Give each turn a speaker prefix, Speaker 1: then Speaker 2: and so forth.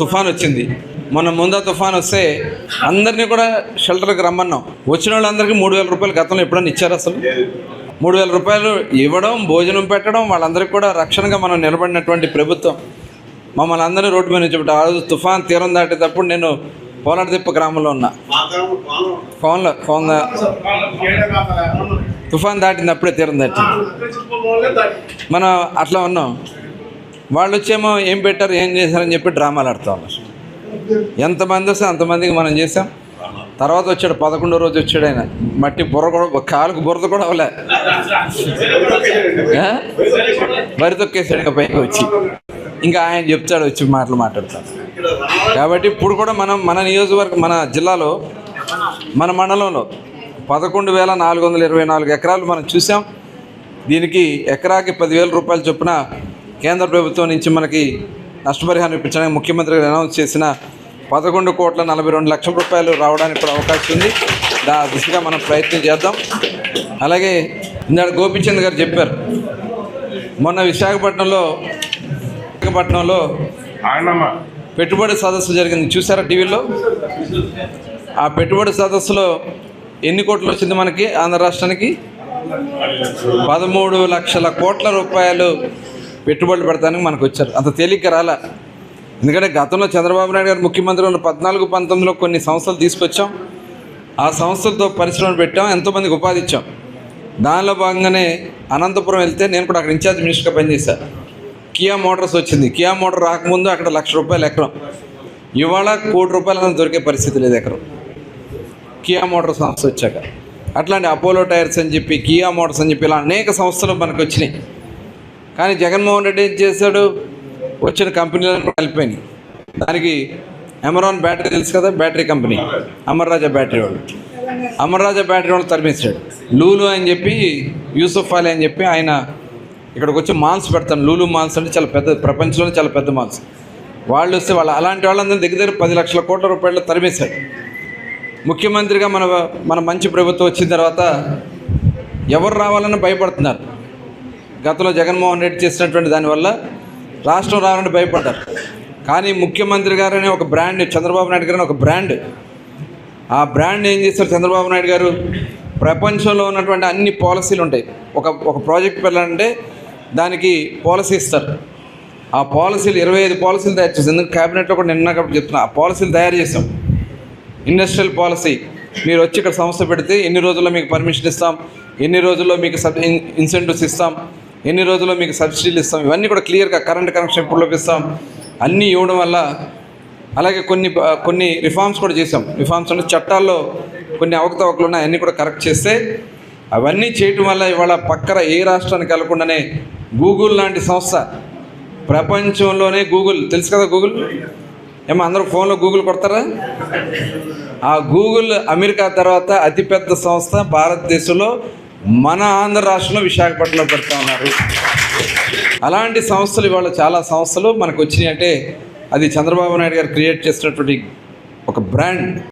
Speaker 1: తుఫాన్ వచ్చింది. మొన్న ముందా తుఫాన్ వస్తే అందరినీ కూడా షెల్టర్కి రమ్మన్నాం. వచ్చిన వాళ్ళందరికీ 3,000 రూపాయలు గతంలో ఎప్పుడన్నా ఇచ్చారు? అసలు 3,000 రూపాయలు ఇవ్వడం, భోజనం పెట్టడం, వాళ్ళందరికీ కూడా రక్షణగా మనం నిలబడినటువంటి ప్రభుత్వం మమ్మల్ని అందరినీ రోడ్డు మీద నుంచి ఆ రోజు తుఫాన్ తీరం దాటేటప్పుడు నేను పోలాడదిప్ప గ్రామంలో ఉన్నా. ఫోన్ తుఫాన్ దాటింది, అప్పుడే తీరం దాటింది. మనం అట్లా ఉన్నాం. వాళ్ళు వచ్చేమో ఏం పెట్టారు, ఏం చేశారని చెప్పి డ్రామాలు ఆడుతూ ఉన్నారు. ఎంతమంది వస్తే అంతమందికి మనం చేసాం. తర్వాత వచ్చాడు 11వ రోజు వచ్చాడు ఆయన. మట్టి బుర్ర కూడా, కాలుకు బురద కూడా అవలే, వరి తొక్కేసాడు ఇంకా పైకి వచ్చి. ఇంకా ఆయన చెప్తాడు, వచ్చి మాట్లాడతాడు. కాబట్టి ఇప్పుడు కూడా మనం మన నియోజకవర్గం, మన జిల్లాలో, మన మండలంలో 11,424 ఎకరాలు మనం చూసాం. దీనికి ఎకరాకి 10,000 రూపాయల చొప్పున కేంద్ర ప్రభుత్వం నుంచి మనకి నష్టపరిహారం ఇప్పించడానికి ముఖ్యమంత్రి గారు అనౌన్స్ చేసిన 11,42,00,000 రూపాయలు రావడానికి కూడా అవకాశం ఉంది. దిశగా మనం ప్రయత్నం చేద్దాం. అలాగే ఇందాక గోపిచంద్ గారు చెప్పారు, మొన్న విశాఖపట్నంలో పెట్టుబడి సదస్సు జరిగింది, చూసారా టీవీలో? ఆ పెట్టుబడి సదస్సులో ఎన్ని కోట్లు వచ్చింది మనకి? ఆంధ్ర రాష్ట్రానికి 13 లక్షల కోట్ల రూపాయలు పెట్టుబడులు పెడతానికి మనకు వచ్చారు. అంత తేలిక రాలా. ఎందుకంటే గతంలో చంద్రబాబు నాయుడు గారు ముఖ్యమంత్రి ఉన్న 14-19లో కొన్ని సంస్థలు తీసుకొచ్చాం. ఆ సంస్థలతో పరిశ్రమలు పెట్టాం, ఎంతోమందికి ఉపాధి ఇచ్చాం. దానిలో భాగంగానే అనంతపురం వెళ్తే నేను కూడా అక్కడ ఇన్ఛార్జ్ మినిస్టర్గా పనిచేశాను. కియా మోటార్స్ వచ్చింది. కియా మోటార్ రాకముందు అక్కడ 1,00,000 రూపాయలు ఎకరం. ఇవాళ 1 కోటి రూపాయలు దొరికే పరిస్థితి లేదు ఎకరం, కియా మోటార్ సంస్థ వచ్చాక. అట్లాంటి అపోలో టైర్స్ అని చెప్పి, కియా మోటార్స్ అని చెప్పి ఇలా అనేక సంస్థలు మనకు వచ్చినాయి. కానీ జగన్మోహన్ రెడ్డి ఏం చేశాడు? వచ్చిన కంపెనీలను కలిపాయి. దానికి అమెరాన్ బ్యాటరీ తెలుసు కదా, బ్యాటరీ కంపెనీ, అమర్ రాజా బ్యాటరీ వాళ్ళు తరిమేశాడు. లూలు అని చెప్పి, యూసుఫ్ అలీ అని చెప్పి ఆయన ఇక్కడికి వచ్చి మాల్స్ పెడతాను. లూలు మాల్స్ అంటే చాలా పెద్ద, ప్రపంచంలోనే చాలా పెద్ద మాల్స్. వాళ్ళు వస్తే అలాంటి వాళ్ళందరూ దగ్గర 10 లక్షల కోట్ల రూపాయలు తరిమేశాడు. ముఖ్యమంత్రిగా మన మంచి ప్రభుత్వం వచ్చిన తర్వాత ఎవరు రావాలని భయపడుతున్నారు. గతంలో జగన్మోహన్ రెడ్డి చేసినటువంటి దానివల్ల రాష్ట్రం రావాలని భయపడ్డారు. కానీ ముఖ్యమంత్రి గారనే ఒక బ్రాండ్, చంద్రబాబు నాయుడు గారని ఒక బ్రాండ్, ఆ బ్రాండ్ ఏం చేస్తారు చంద్రబాబు నాయుడు గారు? ప్రపంచంలో ఉన్నటువంటి అన్ని పాలసీలు ఉంటాయి. ఒక ప్రాజెక్ట్ పెట్టాలంటే దానికి పాలసీ ఇస్తారు. ఆ పాలసీలు 25 పాలసీలు తయారు చేస్తాం. ఎందుకు క్యాబినెట్లో కూడా నిన్న కాబట్టి చెప్తున్నా, ఆ పాలసీలు తయారు చేసాం. ఇండస్ట్రియల్ పాలసీ, మీరు వచ్చి ఇక్కడ సంస్థ పెడితే ఎన్ని రోజుల్లో మీకు పర్మిషన్ ఇస్తాం, ఎన్ని రోజుల్లో మీకు ఇన్సెంటివ్స్ ఇస్తాం, ఎన్ని రోజుల్లో మీకు సబ్సిడీలు ఇస్తాం, ఇవన్నీ కూడా క్లియర్గా, కరెంట్ కనెక్షన్ ఎప్పుడు ఇస్తాం, అన్నీ ఇవ్వడం వల్ల. అలాగే కొన్ని రిఫార్మ్స్ కూడా చేసాం. రిఫార్మ్స్ అంటే చట్టాల్లో కొన్ని అవకతవకలు ఉన్నాయి, అన్నీ కూడా కరెక్ట్ చేస్తే అవన్నీ చేయటం వల్ల ఇవాళ పక్కన ఏ రాష్ట్రానికి వెళ్లకుండానే గూగుల్ లాంటి సంస్థ, ప్రపంచంలోనే గూగుల్ తెలుసు కదా, గూగుల్ ఏమో అందరూ ఫోన్లో గూగుల్ కొడతారా? ఆ గూగుల్ అమెరికా తర్వాత అతిపెద్ద సంస్థ భారతదేశంలో మన ఆంధ్ర రాష్ట్రంలో విశాఖపట్నంలో పెడతా ఉన్నారు. అలాంటి సంస్థలు ఇవాళ చాలా సంస్థలు మనకు వచ్చినాయి. అంటే అది చంద్రబాబు నాయుడు గారు క్రియేట్ చేసినటువంటి ఒక బ్రాండ్.